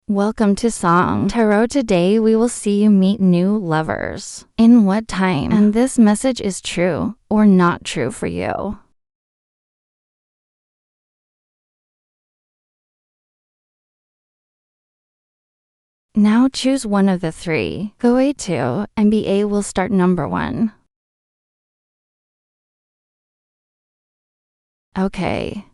Welcome to Song Tarot. Today we will see you meet new lovers. In what time? And this message is true or not true for you. Now choose one of the three. Go A2 and BA will start number 1. Okay.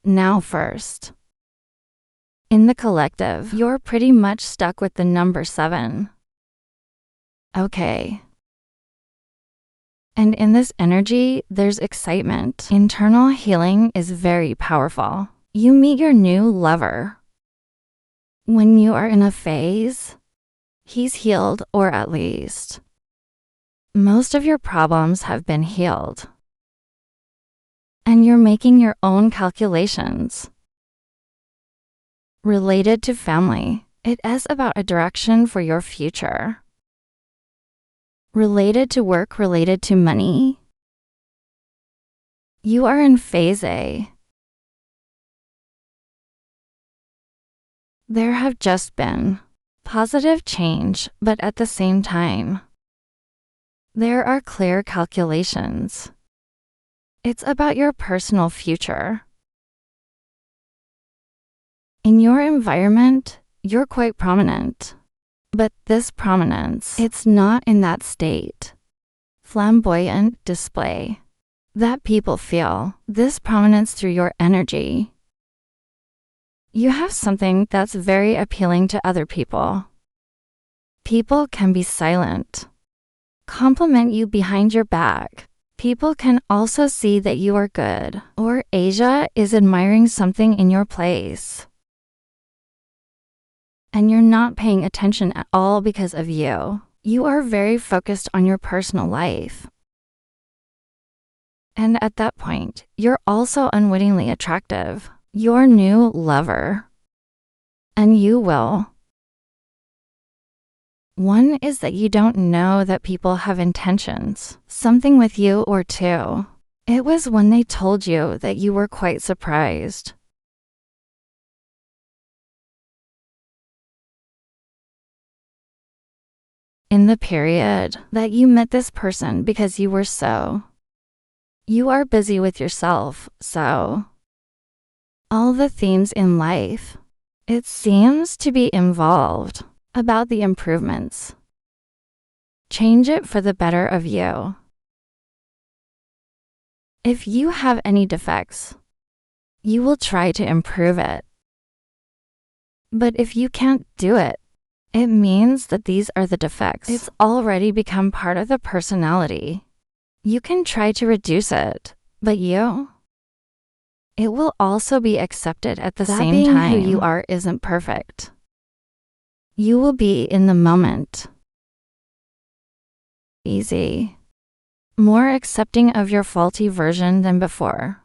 Now first. In the collective, you're pretty much stuck with the number 7. Okay. And in this energy, there's excitement. Internal healing is very powerful. You meet your new lover. When you are in a phase, he's healed, or at least most of your problems have been healed. And you're making your own calculations. Related to family, it is about a direction for your future. Related to work, related to money, you are in phase A. There have just been positive change, but at the same time, there are clear calculations. It's about your personal future. In your environment, you're quite prominent. But this prominence, it's not in that state, flamboyant display, that people feel this prominence through your energy. You have something that's very appealing to other people. People can be silent, compliment you behind your back. People can also see that you are good, or Asia is admiring something in your place. And you're not paying attention at all because of you. You are very focused on your personal life. And at that point, you're also unwittingly attractive. Your new lover. And you will. One is that you don't know that people have intentions, something with you, or two. It was when they told you that you were quite surprised. In the period that you met this person because you are busy with yourself, so all the themes in life, it seems to be involved about the improvements. Change it for the better of you. If you have any defects, you will try to improve it. But if you can't do it, it means that these are the defects. It's already become part of the personality. You can try to reduce it, but it will also be accepted at the same time. Who you are isn't perfect. You will be in the moment. Easy. More accepting of your faulty version than before.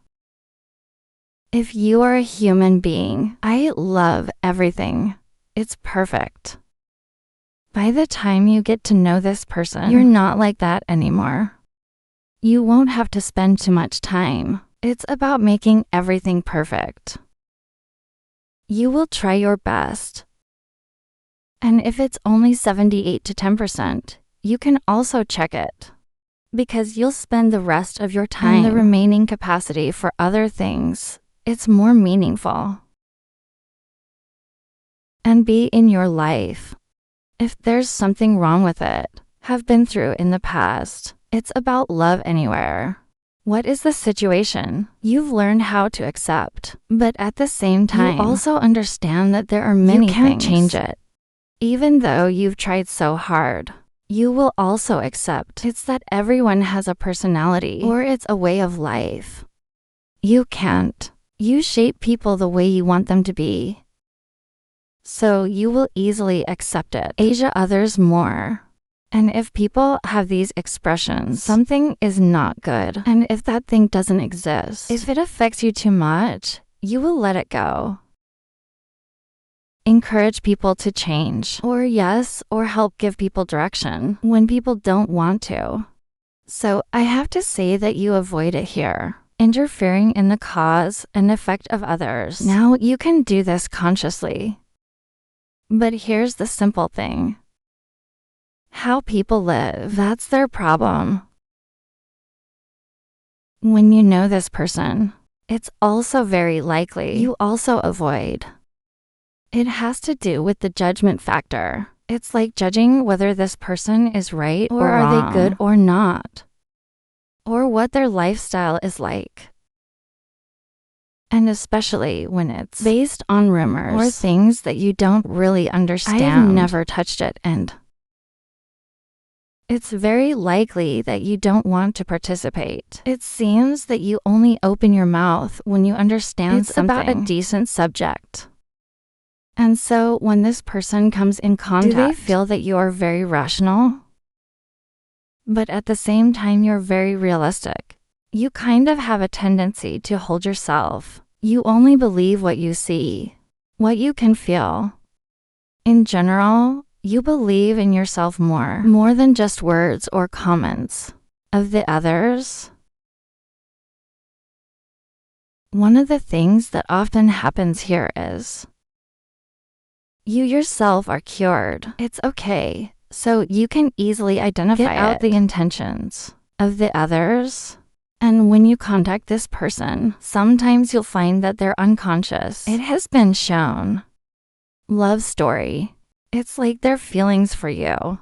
If you are a human being, I love everything. It's perfect. By the time you get to know this person, you're not like that anymore. You won't have to spend too much time. It's about making everything perfect. You will try your best. And if it's only 78 to 10%, you can also check it. Because you'll spend the rest of your time and the remaining capacity for other things. It's more meaningful. And be in your life. If there's something wrong with it, have been through in the past, it's about love anywhere. What is the situation? You've learned how to accept, but at the same time, you also understand that there are many things. You can't change it. Even though you've tried so hard, you will also accept it's that everyone has a personality, or it's a way of life. You can't. You shape people the way you want them to be. So you will easily accept it. Asia others more. And if people have these expressions, something is not good. And if that thing doesn't exist, if it affects you too much, you will let it go. Encourage people to change, or help give people direction when people don't want to. So I have to say that you avoid it here, interfering in the cause and effect of others. Now you can do this consciously. But here's the simple thing. How people live, that's their problem. When you know this person, it's also very likely you also avoid. It has to do with the judgment factor. It's like judging whether this person is right or are wrong. they good or not, or what their lifestyle is like. And especially when it's based on rumors or things that you don't really understand. I've never touched it, and it's very likely that you don't want to participate. It seems that you only open your mouth when you understand something about a decent subject. And so when this person comes in contact, do they feel that you are very rational? But at the same time, you're very realistic. You kind of have a tendency to hold yourself. You only believe what you see, what you can feel. In general, you believe in yourself more than just words or comments of the others. One of the things that often happens here is you yourself are cured. It's okay. So you can easily identify out the intentions of the others. And when you contact this person, sometimes you'll find that they're unconscious. It has been shown. Love story. It's like their feelings for you.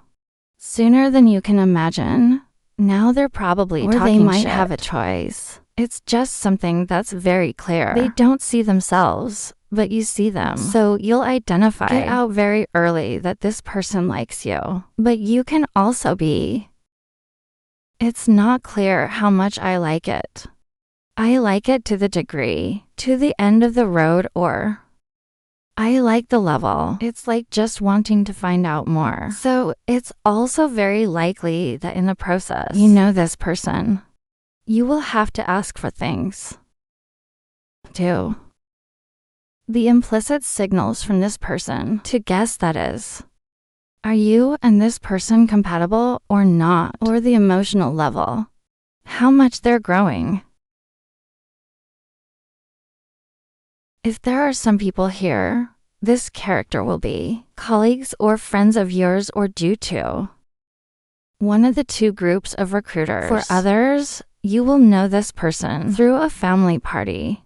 Sooner than you can imagine. Now they're probably talking shit. Or they might have a choice. It's just something that's very clear. They don't see themselves, but you see them. So you'll identify it out very early that this person likes you. But you can also be, it's not clear how much I like it. I like it to the degree, to the end of the road, or I like the level. It's like just wanting to find out more. So it's also very likely that in the process, you know this person. You will have to ask for things too. The implicit signals from this person to guess, that is. Are you and this person compatible or not? Or the emotional level. How much they're growing. If there are some people here, this character will be colleagues or friends of yours or due to one of the two groups of recruiters. For others, you will know this person through a family party.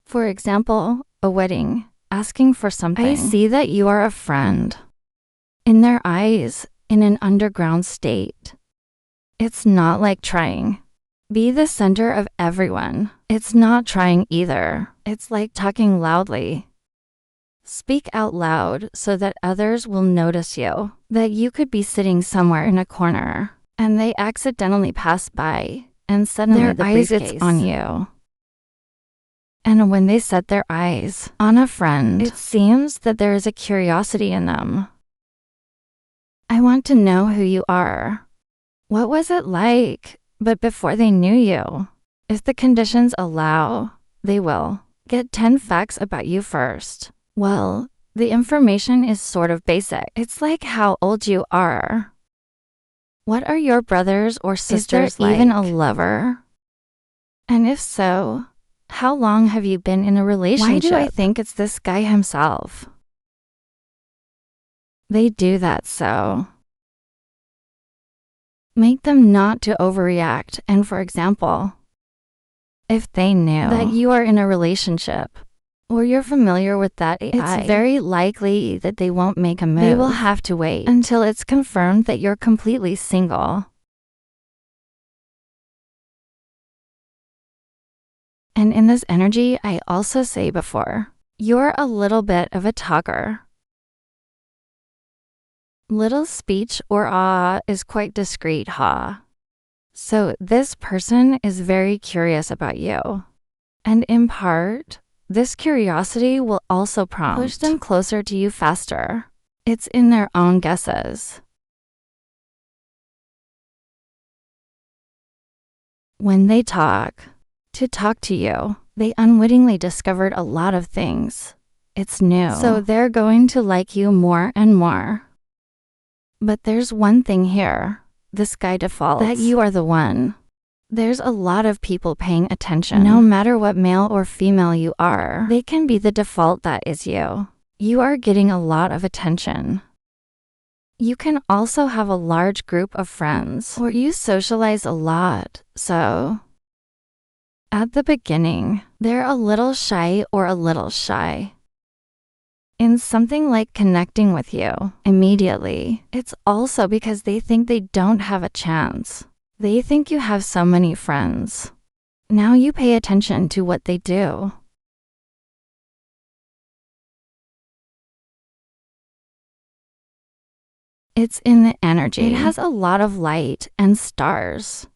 For example, a wedding, asking for something. I see that you are a friend. In their eyes, in an underground state. It's not like trying. Be the center of everyone. It's not trying either. It's like talking loudly. Speak out loud so that others will notice you. That you could be sitting somewhere in a corner, and they accidentally pass by, and suddenly their eyes it's on you. And when they set their eyes on a friend, it seems that there is a curiosity in them. I want to know who you are. What was it like, but before they knew you? If the conditions allow, they will get 10 facts about you first. Well, the information is sort of basic. It's like how old you are. What are your brothers or sisters like? Is there even a lover? And if so, how long have you been in a relationship? Why do I think it's this guy himself? They do that so. Make them not to overreact, and for example, if they knew that you are in a relationship, or you're familiar with that AI, it's very likely that they won't make a move. They will have to wait until it's confirmed that you're completely single. And in this energy, I also say before, you're a little bit of a talker. Little speech or is quite discreet, So this person is very curious about you. And in part, this curiosity will also push them closer to you faster. It's in their own guesses. When they talk, to you, They unwittingly discovered a lot of things. It's new, so they're going to like you more and more. But there's one thing here. This guy defaults that you are the one. There's a lot of people paying attention. No matter what male or female you are, they can be the default that is you. You are getting a lot of attention. You can also have a large group of friends, or you socialize a lot, so at the beginning, they're a little shy or a little shy. In something like connecting with you immediately, it's also because they think they don't have a chance. They think you have so many friends. Now you pay attention to what they do. It's in the energy. It has a lot of light and stars.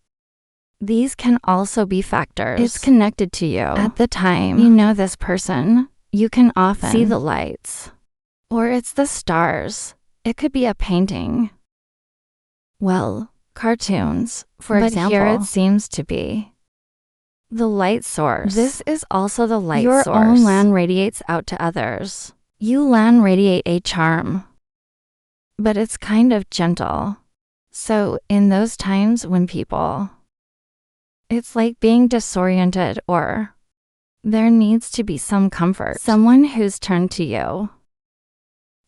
These can also be factors. It's connected to you. At the time you know this person, you can often see the lights. Or it's the stars. It could be a painting. Well, cartoons, for example. But here it seems to be the light source. This is also the light source. Your own land radiates out to others. You land radiate a charm. But it's kind of gentle. So in those times when people, it's like being disoriented or there needs to be some comfort. Someone who's turned to you.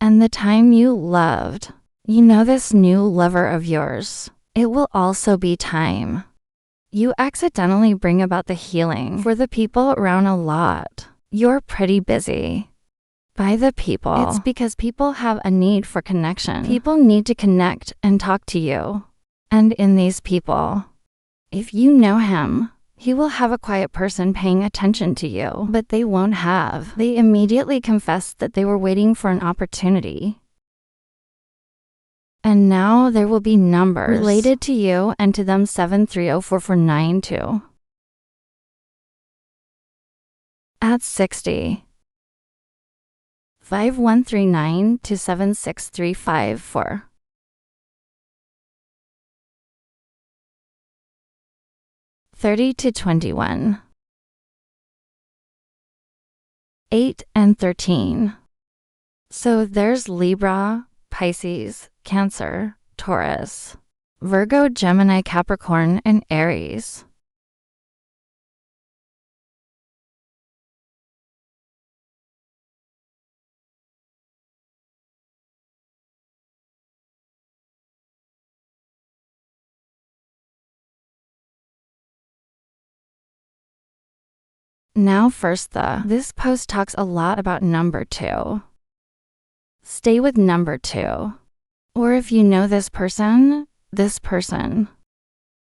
And the time you loved, you know this new lover of yours. It will also be time. You accidentally bring about the healing for the people around a lot. You're pretty busy. By the people. It's because people have a need for connection. People need to connect and talk to you. And in these people, if you know him, he will have a quiet person paying attention to you, but they won't have. They immediately confess that they were waiting for an opportunity. And now there will be numbers related to you and to them 7304492. At 60. 5139 to 76354. 30 to 21. 8 and 13. So there's Libra, Pisces, Cancer, Taurus, Virgo, Gemini, Capricorn, and Aries. Now first this post talks a lot about number 2. Stay with number 2. Or if you know this person,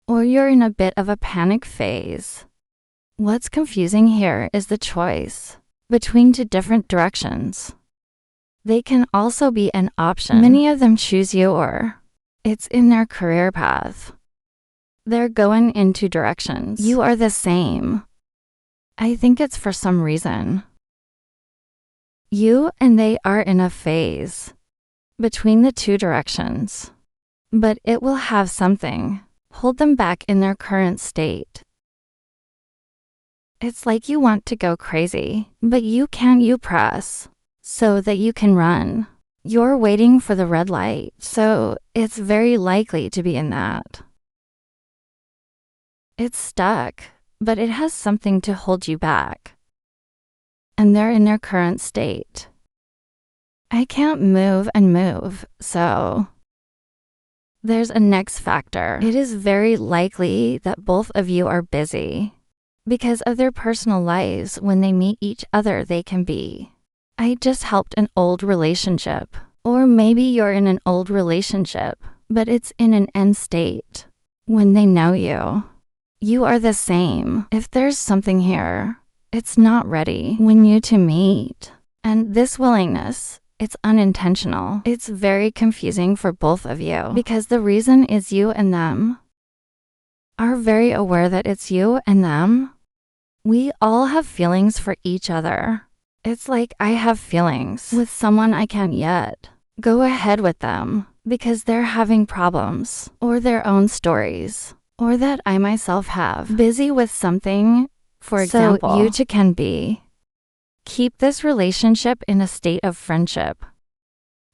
or you're in a bit of a panic phase. What's confusing here is the choice between 2 different directions. They can also be an option. Many of them choose you or it's in their career path. They're going in 2 directions. You are the same. I think it's for some reason. You and they are in a phase between the 2 directions, but it will have something hold them back in their current state. It's like you want to go crazy, but you can't. You press so that you can run. You're waiting for the red light, so it's very likely to be in that. It's stuck, but it has something to hold you back. And they're in their current state. I can't move and move, so there's a next factor. It is very likely that both of you are busy. Because of their personal lives, when they meet each other, they can be. I just helped an old relationship. Or maybe you're in an old relationship, but it's in an end state. When they know you, you are the same. If there's something here, it's not ready when you to meet. And this willingness, it's unintentional. It's very confusing for both of you because the reason is you and them are very aware that it's you and them. We all have feelings for each other. It's like I have feelings with someone I can't yet go ahead with them because they're having problems or their own stories. Or that I myself have busy with something For example, you two can be. Keep this relationship in a state of friendship.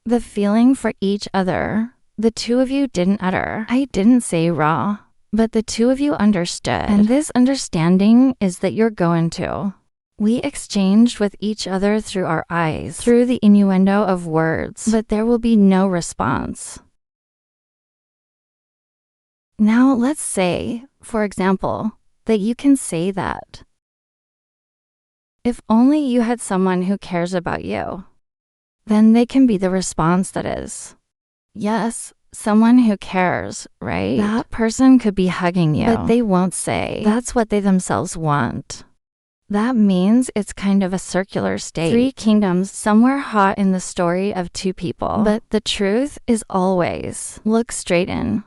The feeling for each other, the two of you didn't utter. I didn't say raw, but the two of you understood. And this understanding is that you're going to. We exchanged with each other through our eyes, through the innuendo of words, but there will be no response. Now let's say, for example, that you can say that. If only you had someone who cares about you, then they can be the response that is, yes, someone who cares, right? That person could be hugging you, but they won't say that's what they themselves want. That means it's kind of a circular state. Three kingdoms somewhere hot in the story of two people. But the truth is always, look straight in.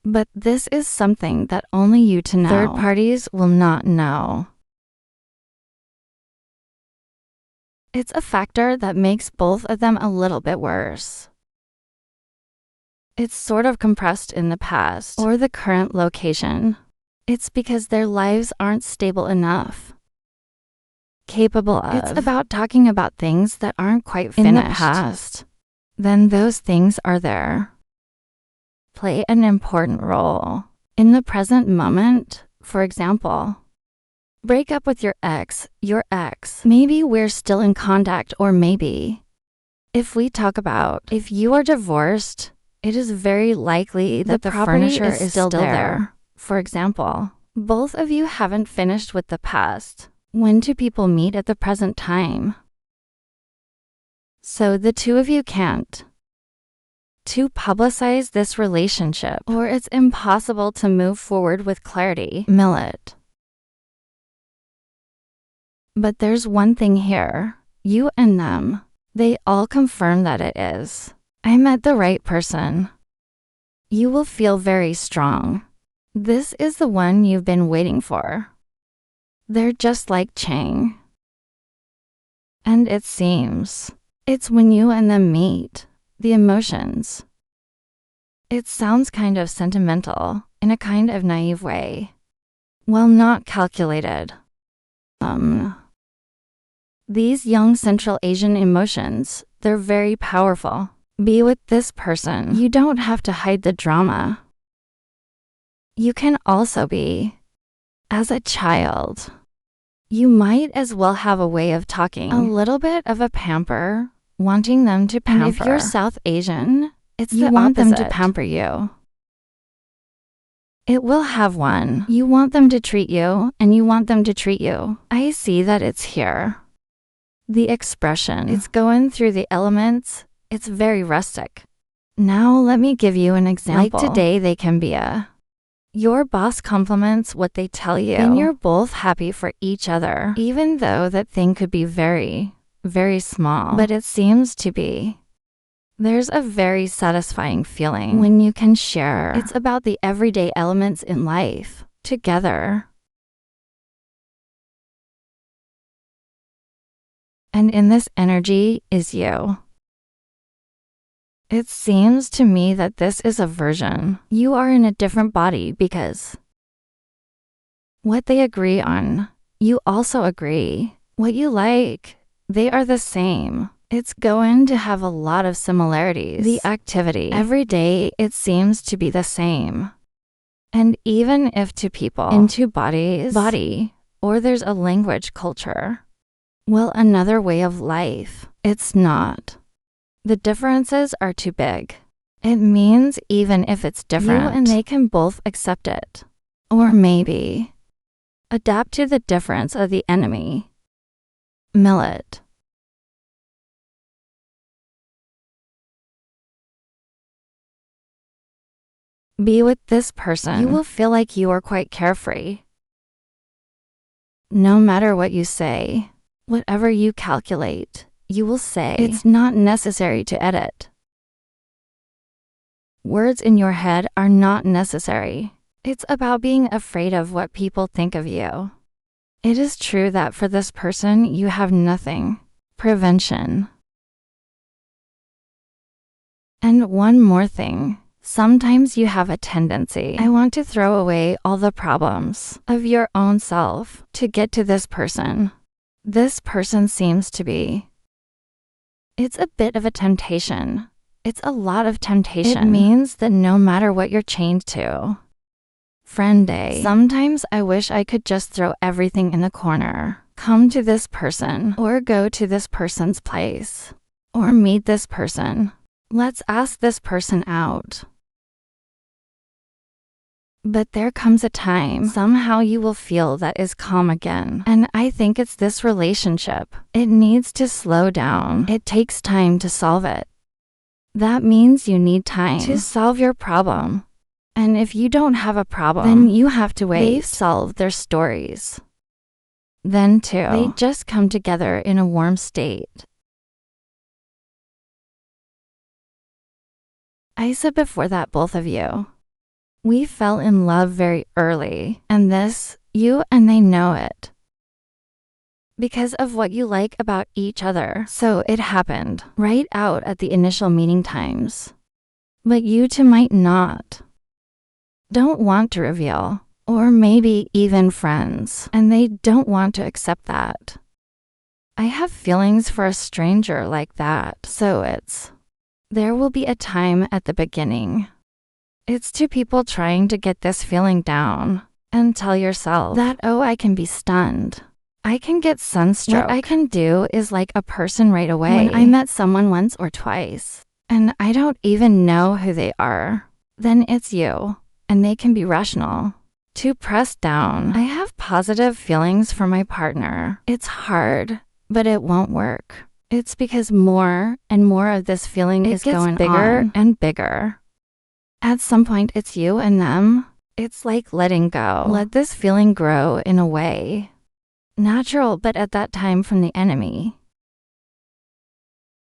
But this is something that only you to know. Third parties will not know. It's a factor that makes both of them a little bit worse. It's sort of compressed in the past or the current location. It's because their lives aren't stable enough. Capable of. It's about talking about things that aren't quite finished. In the past. Then those things are there. Play an important role. In the present moment, for example, break up with your ex. Maybe we're still in contact, or maybe. If we talk about if you are divorced, it is very likely that the furniture is still there. For example, both of you haven't finished with the past. When do people meet at the present time? So the two of you can't. To publicize this relationship, or it's impossible to move forward with clarity. Millet. But there's one thing here. You and them, they all confirm that it is. I met the right person. You will feel very strong. This is the one you've been waiting for. They're just like Chang. And it seems, it's when you and them meet, the emotions. It sounds kind of sentimental, in a kind of naive way. Well, not calculated. These young Central Asian emotions, they're very powerful. Be with this person. You don't have to hide the drama. You can also be. As a child, you might as well have a way of talking. A little bit of a pamper, wanting them to pamper. And if you're South Asian, it's you want them to pamper you. It will have one. You want them to treat you, and you want them to treat you. I see that it's here. The expression, it's going through the elements, it's very rustic. Now let me give you an example. Like today they can be a, your boss compliments what they tell you, and you're both happy for each other, even though that thing could be very, very small, but it seems to be. There's a very satisfying feeling when you can share. It's about the everyday elements in life, together. And in this energy is you. It seems to me that this is a version. You are in a different body because what they agree on, you also agree. What you like, they are the same. It's going to have a lot of similarities. The activity, every day, it seems to be the same. And even if two people, in two bodies, or there's a language culture, well, another way of life, it's not. The differences are too big. It means even if it's different, you and they can both accept it. Or maybe adapt to the difference of the enemy. Millet. Be with this person. You will feel like you are quite carefree. No matter what you say, whatever you calculate, you will say. It's not necessary to edit. Words in your head are not necessary. It's about being afraid of what people think of you. It is true that for this person you have nothing. Prevention. And one more thing. Sometimes you have a tendency, I want to throw away all the problems of your own self to get to this person. This person seems to be. It's a bit of a temptation. It's a lot of temptation. It means that no matter what you're chained to. Friend A. Sometimes I wish I could just throw everything in the corner. Come to this person, or go to this person's place, or meet this person. Let's ask this person out. But there comes a time, somehow you will feel that is calm again. And I think it's this relationship. It needs to slow down. It takes time to solve it. That means you need time to solve your problem. And if you don't have a problem, then you have to wait. They've solved their stories. Then too, they just come together in a warm state. I said before that both of you. We fell in love very early, and this, you and they know it. Because of what you like about each other. So it happened right out at the initial meeting times. But you two might not. Don't want to reveal, or maybe even friends, and they don't want to accept that. I have feelings for a stranger like that, so there will be a time at the beginning. It's two people trying to get this feeling down, and tell yourself that, oh, I can be stunned. I can get sunstroke. What I can do is like a person right away. When I met someone once or twice, and I don't even know who they are, then it's you. And they can be rational. Too pressed down. I have positive feelings for my partner. It's hard, but it won't work. It's because more and more of this feeling is going bigger and bigger. At some point, it's you and them. It's like letting go. Let this feeling grow in a way. Natural, but at that time from the enemy.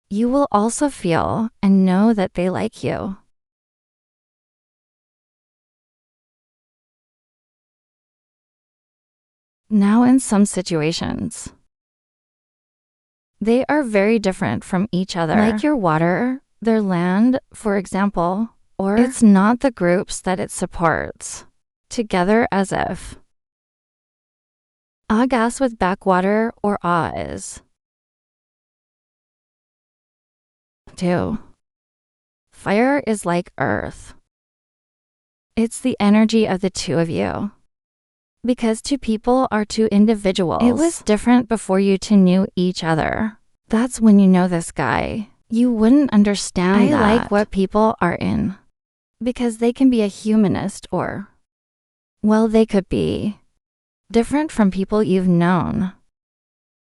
You will also feel and know that they like you. Now in some situations, they are very different from each other. Like your water, their land, for example, or it's not the groups that it supports. Together as if. Gas with backwater or is. 2. Fire is like earth. It's the energy of the two of you. Because two people are two individuals. It was different before you two knew each other. That's when you know this guy. You wouldn't understand that. I like what people are in. Because they can be a humanist or, well, they could be different from people you've known.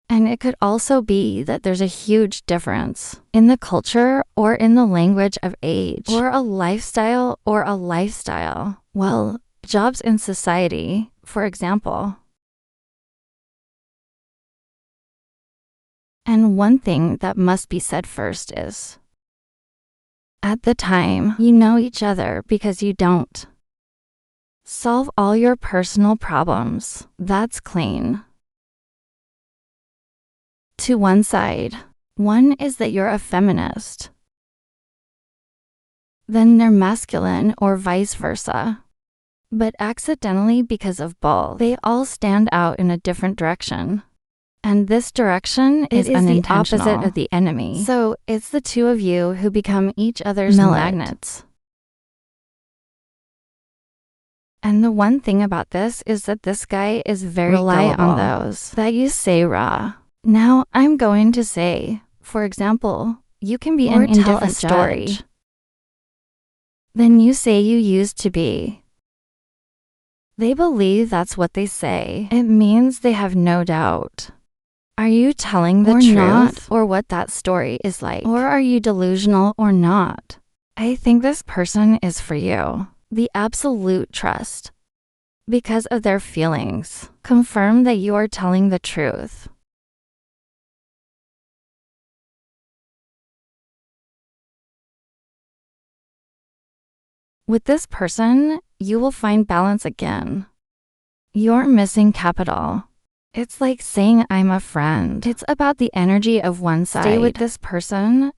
And it could also be that there's a huge difference in the culture or in the language of age or a lifestyle. Well, jobs in society, for example. And one thing that must be said first is, at the time, you know each other because you don't solve all your personal problems. That's clean. To one side. One is that you're a feminist. Then they're masculine or vice versa. But accidentally because of both, they all stand out in a different direction. And this direction is the opposite of the enemy. So it's the two of you who become each other's magnets. And the one thing about this is that this guy is very rely on those that you say raw. Now I'm going to say, for example, you can be an indifferent story. Then you say you used to be. They believe that's what they say. It means they have no doubt. Are you telling the truth not, or what that story is like? Or are you delusional or not? I think this person is for you. The absolute trust. Because of their feelings. Confirm that you are telling the truth. With this person, you will find balance again. You're missing capital. It's like saying I'm a friend. It's about the energy of one side. Stay with this person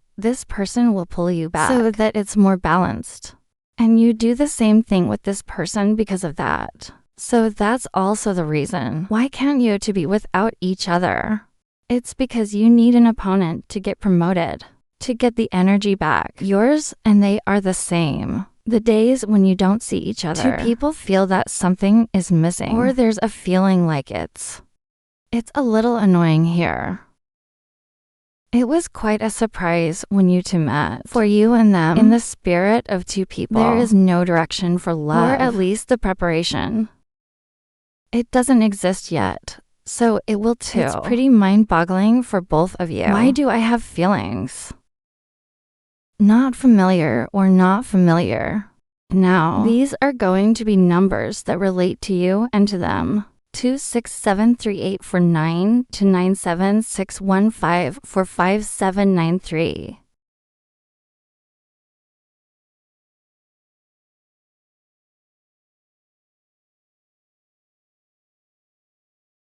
will pull you back so that it's more balanced. And you do the same thing with this person because of that. So that's also the reason why can't you two be without each other. It's because you need an opponent to get promoted, to get the energy back. Yours and they are the same. The days when you don't see each other, two people feel that something is missing, or there's a feeling like it's a little annoying here. It was quite a surprise when you two met. For you and them, in the spirit of two people, there is no direction for love, or at least the preparation. It doesn't exist yet, so it will too. It's pretty mind-boggling for both of you. Why do I have feelings? Not familiar or not familiar. Now, these are going to be numbers that relate to you and to them. 2673849 to 97615 for 5793.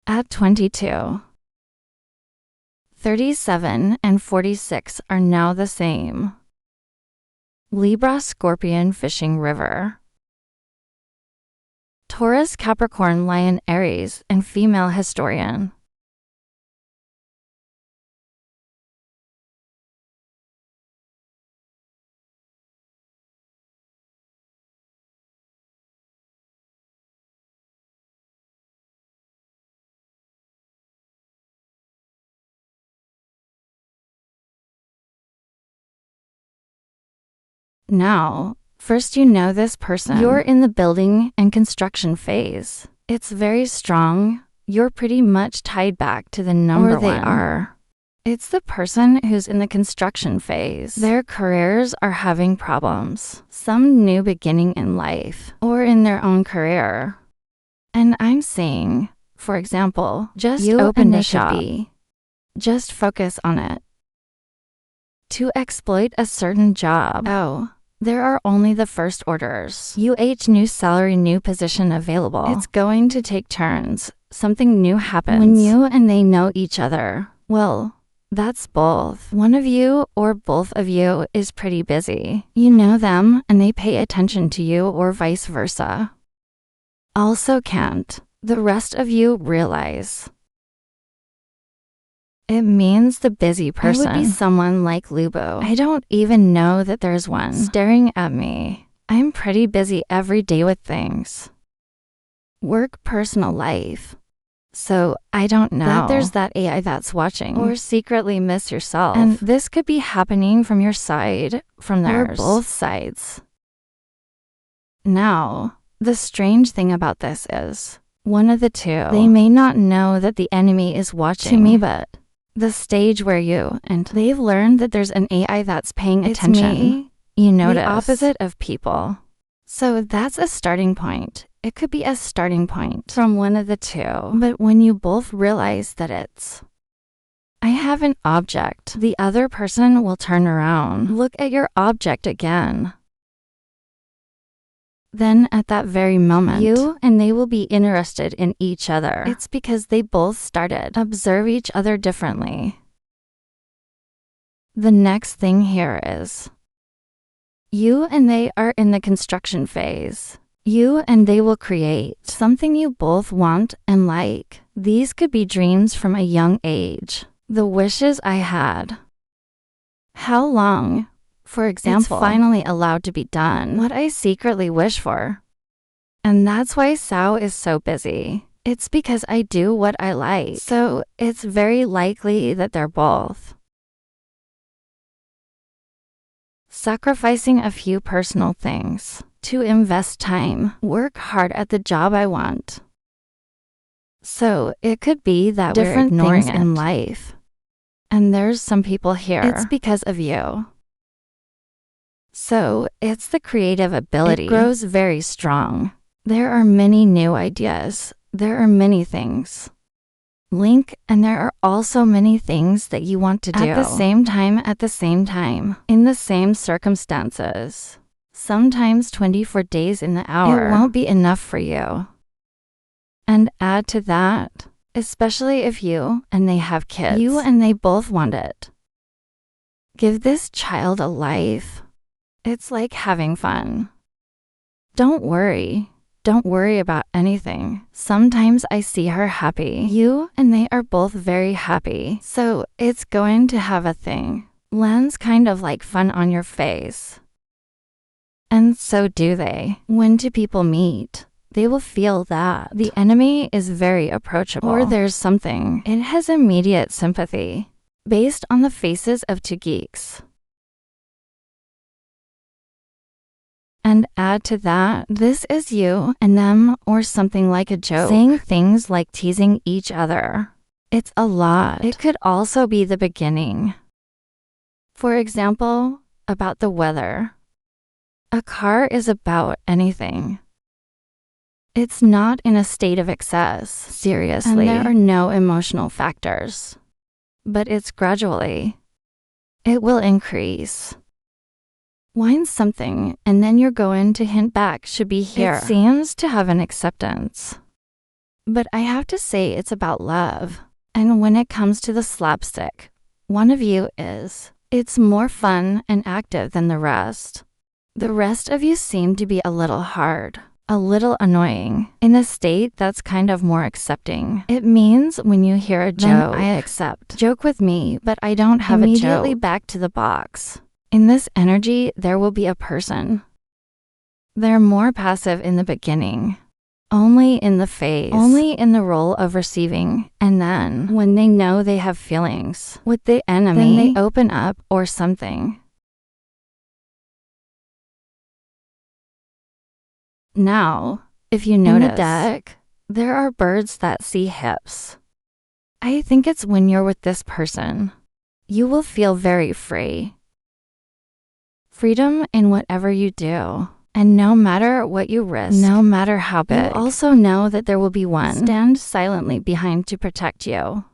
At 22, 37 and 46 are now the same. Libra, Scorpion, Fishing, River. Taurus, Capricorn, Lion, Aries, and Female Historian. Now, first you know this person. You're in the building and construction phase. It's very strong. You're pretty much tied back to the number one. Or they are. It's the person who's in the construction phase. Their careers are having problems. Some new beginning in life, or in their own career. And I'm saying, for example, just open a shop. Just focus on it. To exploit a certain job. Oh. There are only the first orders. New salary, new position available. It's going to take turns. Something new happens. When you and they know each other, well, that's both. One of you or both of you is pretty busy. You know them and they pay attention to you or vice versa. Also can't the rest of you realize? It means the busy person. It would be someone like Lubo. I don't even know that there's one staring at me. I'm pretty busy every day with things. Work, personal life. So I don't know that there's that AI that's watching or secretly miss yourself. And this could be happening from your side, from theirs, or both sides. Now, the strange thing about this is, one of the two, they may not know that the enemy is watching. To me, but the stage where you and they've learned that there's an AI that's paying attention. Me, you notice. The opposite of people. So that's a starting point. It could be a starting point from one of the two. But when you both realize that I have an object, the other person will turn around, look at your object again. Then at that very moment, you and they will be interested in each other. It's because they both started to observe each other differently. The next thing here is, you and they are in the construction phase. You and they will create something you both want and like. These could be dreams from a young age. The wishes I had. How long? For example, it's finally allowed to be done. What I secretly wish for. And that's why Sao is so busy. It's because I do what I like. So it's very likely that they're both sacrificing a few personal things to invest time, work hard at the job I want. So it could be that different things in life. And there's some people here. It's because of you. So, it's the creative ability. It grows very strong. There are many new ideas. There are many things. Link, and there are also many things that you want to do. At the same time, in the same circumstances. Sometimes 24 days in the hour. It won't be enough for you. And add to that, especially if you and they have kids. You and they both want it. Give this child a life. It's like having fun. Don't worry. Don't worry about anything. Sometimes I see her happy. You and they are both very happy. So it's going to have a thing. Lands kind of like fun on your face. And so do they. When two people meet, they will feel that the enemy is very approachable. Or there's something. It has immediate sympathy. Based on the faces of two geeks. And add to that, this is you and them or something like a joke. Saying things like teasing each other. It's a lot. It could also be the beginning. For example, about the weather. A car is about anything. It's not in a state of excess, seriously, and there are no emotional factors. But it's gradually. It will increase. Whine something, and then you're going to hint back should be here. It seems to have an acceptance. But I have to say it's about love. And when it comes to the slapstick, one of you is. It's more fun and active than the rest. The rest of you seem to be a little hard, a little annoying, in a state that's kind of more accepting. It means when you hear a joke, I accept. Joke with me, but I don't have a joke. Immediately back to the box. In this energy, there will be a person. They're more passive in the beginning. Only in the phase. Only in the role of receiving. And then, when they know they have feelings with the enemy, then they open up or something. Now, if you notice, in the deck, there are birds that see hips. I think it's when you're with this person. You will feel very free. Freedom in whatever you do. And no matter what you risk, no matter how big, you also know that there will be one stand silently behind to protect you.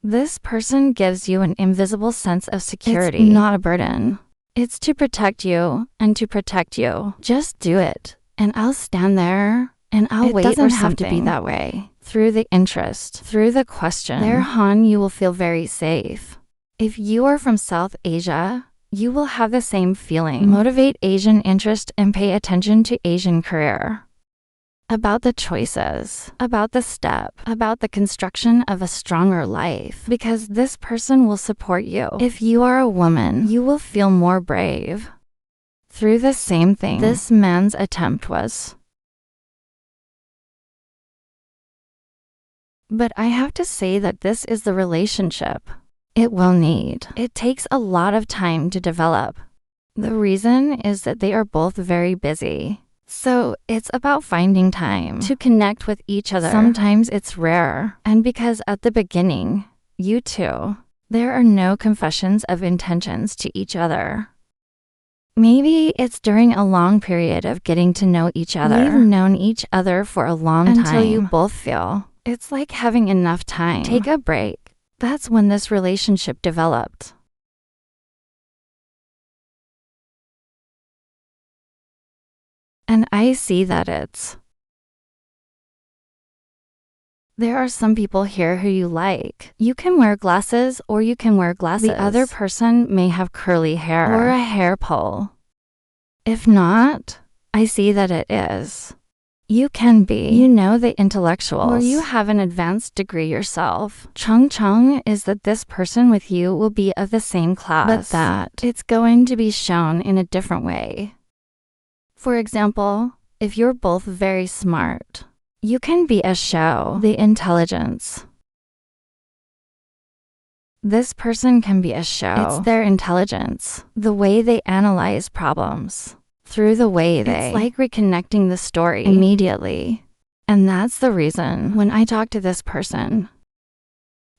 This person gives you an invisible sense of security. It's not a burden. It's to protect you and to protect you. Just do it. And I'll stand there and I'll wait. It doesn't have to be that way. Through the interest, through the question, there, Han, you will feel very safe. If you are from South Asia, you will have the same feeling. Motivate Asian interest and pay attention to Asian career. About the choices, about the step, about the construction of a stronger life. Because this person will support you. If you are a woman, you will feel more brave. Through the same thing, this man's attempt was. But I have to say that this is the relationship. It will need. It takes a lot of time to develop. The reason is that they are both very busy. So it's about finding time to connect with each other. Sometimes it's rare. And because at the beginning, you two, there are no confessions of intentions to each other. Maybe it's during a long period of getting to know each other. You've known each other for a long time. Until you both feel it's like having enough time. Take a break. That's when this relationship developed. And I see that it's. There are some people here who you like. You can wear glasses or you can wear glasses. The other person may have curly hair or a hair pull. If not, I see that it is. You can be, you know, the intellectuals, or you have an advanced degree yourself. Chung is that this person with you will be of the same class, but that it's going to be shown in a different way. For example, if you're both very smart, you can be a show, the intelligence. This person can be a show. It's their intelligence, the way they analyze problems. Through the way they. It's like reconnecting the story immediately. And that's the reason when I talk to this person.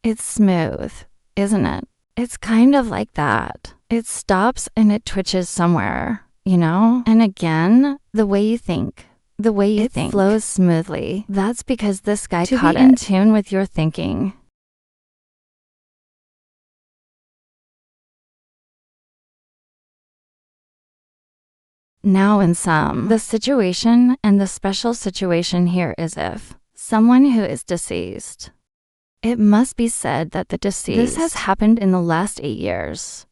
It's smooth, isn't it? It's kind of like that. It stops and it twitches somewhere, you know? And again, the way you think. The way you think flows smoothly. That's because this guy caught it. To be in tune with your thinking. Now in sum, the situation and the special situation here is if someone who is deceased. It must be said that the deceased. This has happened in the last 8 years.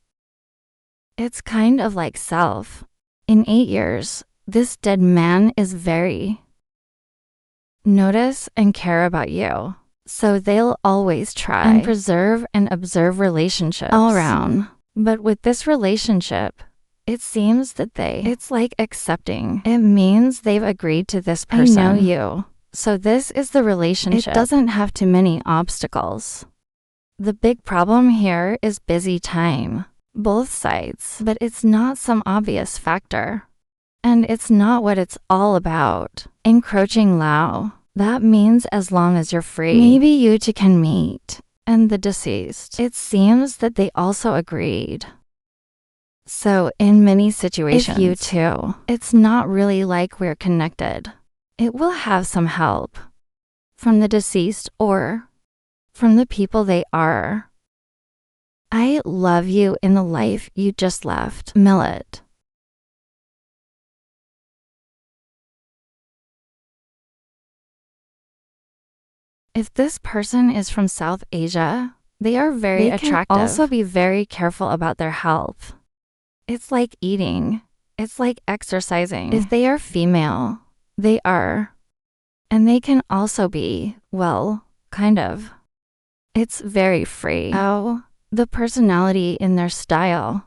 It's kind of like self. In 8 years, This dead man is very notice and care about you. So they'll always try and preserve and observe relationships all around. But with this relationship, it seems that it's like accepting. It means they've agreed to this person. I know you. So this is the relationship. It doesn't have too many obstacles. The big problem here is busy time. Both sides. But it's not some obvious factor. And it's not what it's all about. Encroaching Lao. That means as long as you're free, maybe you two can meet. And the deceased. It seems that they also agreed. So in many situations, if you two, it's not really like we're connected. It will have some help from the deceased or from the people they are. I love you in the life you just left, Millet. If this person is from South Asia, they are very attractive. Can also be very careful about their health. It's like eating. It's like exercising. If they are female, they are. And they can also be, well, kind of. It's very free. Oh, the personality in their style.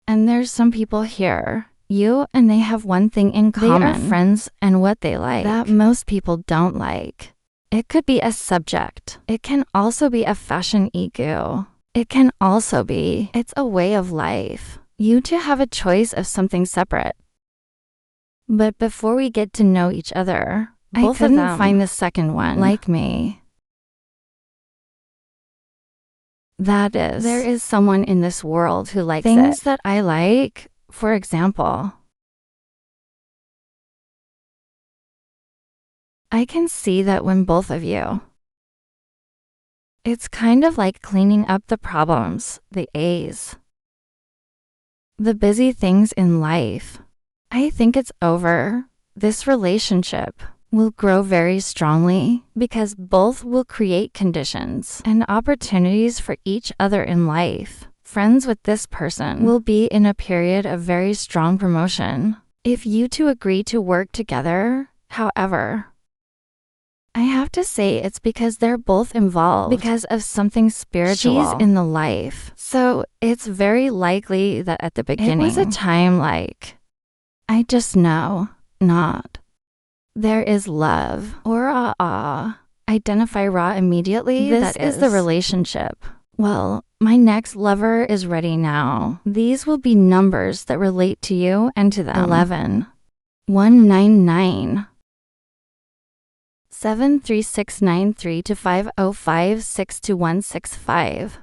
And there's some people here. You and they have one thing in common. They are friends and what they like that most people don't like. It could be a subject. It can also be a fashion ego. It can also be, it's a way of life. You two have a choice of something separate. But before we get to know each other, I couldn't find the second one like me. That is, there is someone in this world who likes things that I like. For example, I can see that when both of you, it's kind of like cleaning up the problems, the A's, the busy things in life. I think it's over. This relationship will grow very strongly because both will create conditions and opportunities for each other in life. Friends with this person will be in a period of very strong promotion. If you two agree to work together, however, I have to say it's because they're both involved because of something spiritual. She's in the life. So it's very likely that at the beginning, it was a time like, I just know, not. There is love or identify raw immediately. This is the relationship. Well, my next lover is ready now. These will be numbers that relate to you and to them. 11, 199, 73693 to 5056 to 165.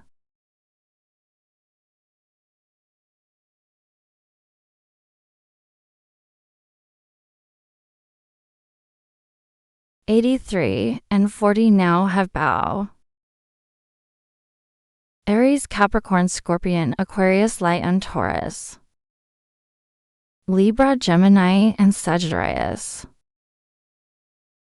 '83 and 40 now have bow. Aries, Capricorn, Scorpion, Aquarius, Lion, Taurus, Libra, Gemini, and Sagittarius.